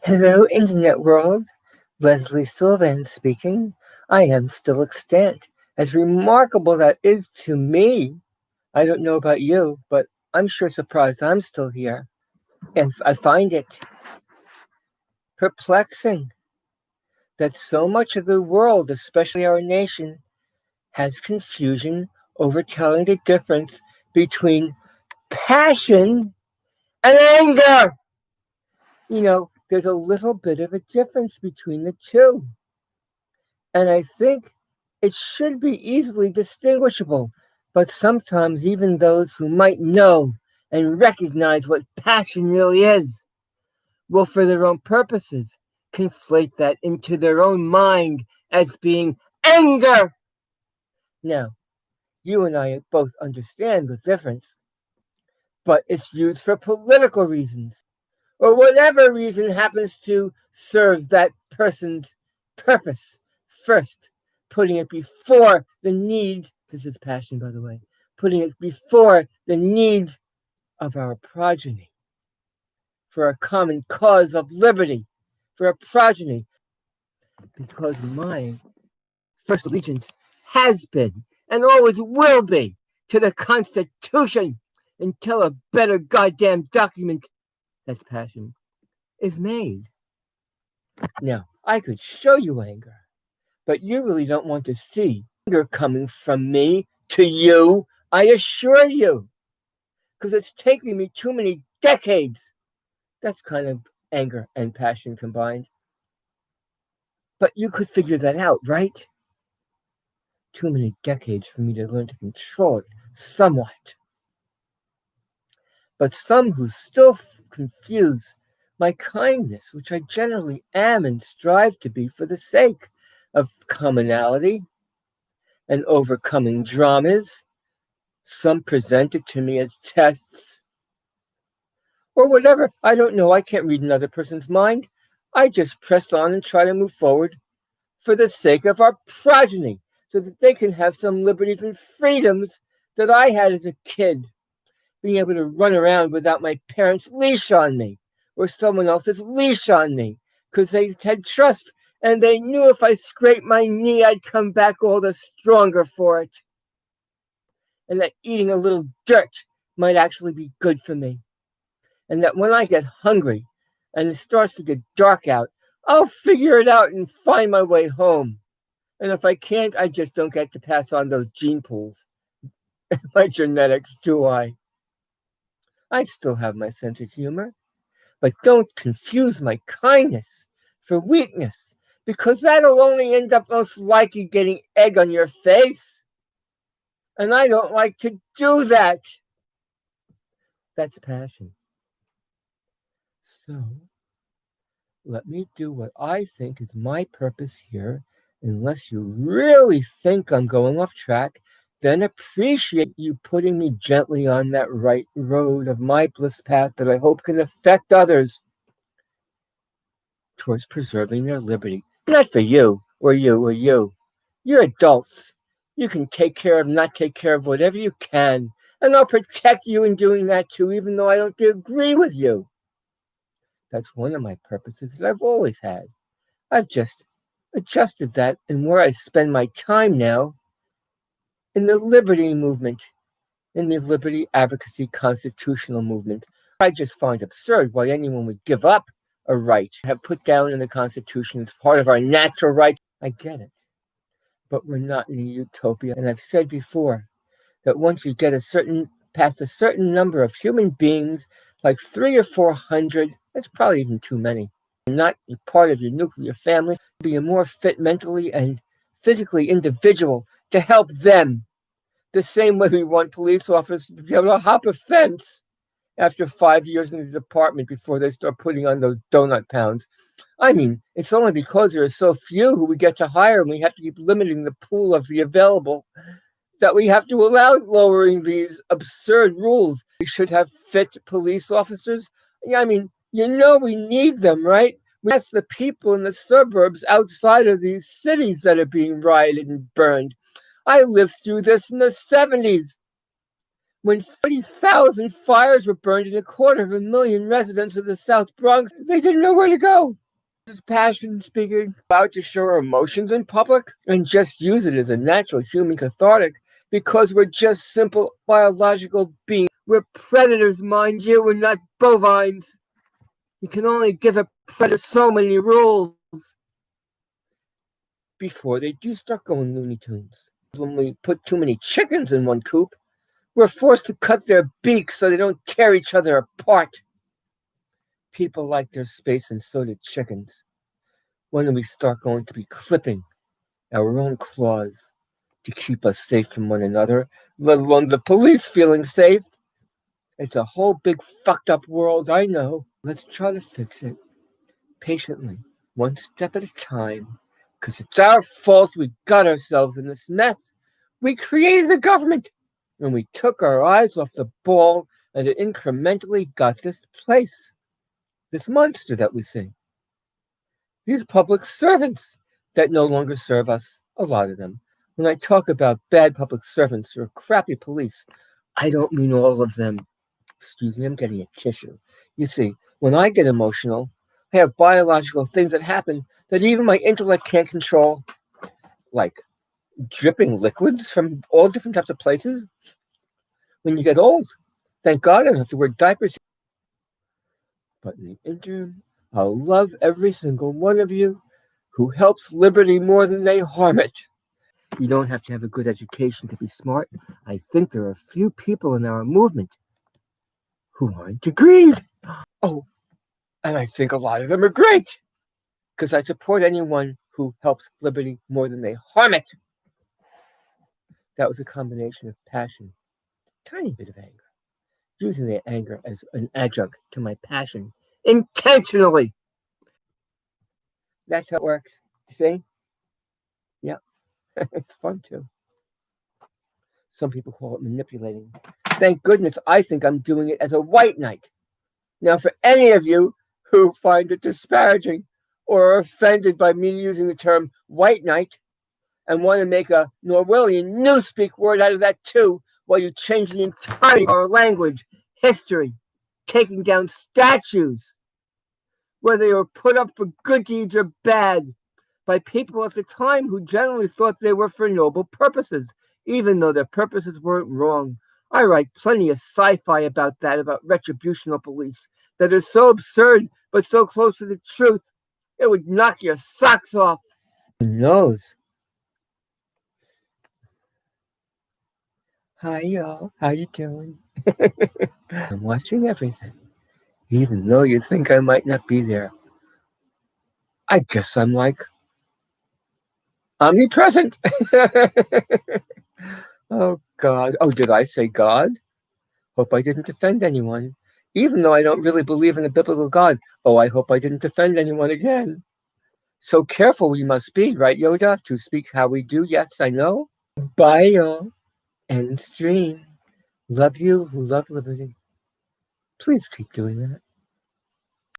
Hello, Internet world. Leslie Sylvan speaking. I am still extant. As remarkable that is to me, I don't know about you, but I'm sure surprised I'm still here. And I find it perplexing that so much of the world, especially our nation, has confusion over telling the difference between passion and anger. There's a little bit of a difference between the two. And I think it should be easily distinguishable, but sometimes even those who might know and recognize what passion really is will, for their own purposes, conflate that into their own mind as being anger. Now, you and I both understand the difference, but it's used for political reasons, or whatever reason happens to serve that person's purpose first, putting it before the needs, this is passion, by the way, putting it before the needs of our progeny, for a common cause of liberty, for a progeny, because my first allegiance has been and always will be to the Constitution until a better goddamn document, that's passion, is made. Now, I could show you anger, but you really don't want to see anger coming from me to you, I assure you, because it's taking me too many decades. That's kind of anger and passion combined. But you could figure that out, right? Too many decades for me to learn to control it somewhat. But some who still confuse my kindness, which I generally am and strive to be for the sake of commonality and overcoming dramas, some present it to me as tests or whatever. I don't know. I can't read another person's mind. I just press on and try to move forward for the sake of our progeny, so that they can have some liberties and freedoms that I had as a kid. Being able to run around without my parents' leash on me or someone else's leash on me, because they had trust and they knew if I scraped my knee, I'd come back all the stronger for it. And that eating a little dirt might actually be good for me. And that when I get hungry and it starts to get dark out, I'll figure it out and find my way home. And if I can't, I just don't get to pass on those gene pools. My genetics, do I? I still have my sense of humor, but don't confuse my kindness for weakness, because that'll only end up most likely getting egg on your face. And I don't like to do that. That's passion. So, let me do what I think is my purpose here. Unless you really think I'm going off track, then appreciate you putting me gently on that right road of my bliss path that I hope can affect others towards preserving their liberty. Not for you, or you, or you. You're adults. You can take care of, not take care of whatever you can, and I'll protect you in doing that too, even though I don't agree with you. That's one of my purposes that I've always had. I've just adjusted that and where I spend my time now in the liberty movement, in the liberty advocacy constitutional movement. I just find absurd why anyone would give up a right to have put down in the Constitution as part of our natural rights. I get it, but we're not in a utopia. And I've said before that once you get past a certain number of human beings, like 300 or 400, that's probably even too many, not part of your nuclear family, be a more fit mentally and physically individual to help them. The same way we want police officers to be able to hop a fence after 5 years in the department before they start putting on those donut pounds. I mean, it's only because there are so few who we get to hire and we have to keep limiting the pool of the available that we have to allow lowering these absurd rules. We should have fit police officers. I mean, we need them, right? That's the people in the suburbs outside of these cities that are being rioted and burned. I lived through this in the 70s When 40,000 fires were burned in 250,000 residents of the South Bronx, they didn't know where to go. This is passion speaking, about to show our emotions in public and just use it as a natural human cathartic because we're just simple biological beings. We're predators, mind you, we're not bovines. You can only give a predator so many rules before they do start going Looney Tunes. When we put too many chickens in one coop, we're forced to cut their beaks so they don't tear each other apart. People like their space and so do chickens. When do we start going to be clipping our own claws to keep us safe from one another, let alone the police feeling safe? It's a whole big fucked up world, I know. Let's try to fix it patiently, one step at a time, because it's our fault we got ourselves in this mess. We created the government, and we took our eyes off the ball, and it incrementally got this place, this monster that we see. These public servants that no longer serve us, a lot of them. When I talk about bad public servants or crappy police, I don't mean all of them. Excuse me, I'm getting a tissue. You see, when I get emotional, I have biological things that happen that even my intellect can't control, like dripping liquids from all different types of places. When you get old, thank God I don't have to wear diapers. But in the interim, I'll love every single one of you who helps liberty more than they harm it. You don't have to have a good education to be smart. I think there are a few people in our movement who aren't degreed. Oh, and I think a lot of them are great, because I support anyone who helps liberty more than they harm it. That was a combination of passion, tiny bit of anger, using the anger as an adjunct to my passion, intentionally. That's how it works. You see? Yeah, it's fun too. Some people call it manipulating. Thank goodness I think I'm doing it as a white knight. Now, for any of you who find it disparaging or are offended by me using the term white knight and want to make a Norwellian newspeak word out of that too, while you change the entirety of our language, history, taking down statues, whether they were put up for good deeds or bad, by people at the time who generally thought they were for noble purposes, even though their purposes weren't wrong. I write plenty of sci-fi about that, about retributional police, that are so absurd but so close to the truth, it would knock your socks off. Who knows? Hi, y'all. How you doing? I'm watching everything, even though you think I might not be there. I guess I'm like omnipresent. Oh, God. Oh, did I say God? Hope I didn't offend anyone. Even though I don't really believe in a biblical God. Oh, I hope I didn't offend anyone again. So careful we must be, right, Yoda, to speak how we do. Yes, I know. Bye, y'all. End stream. Love you who love liberty. Please keep doing that.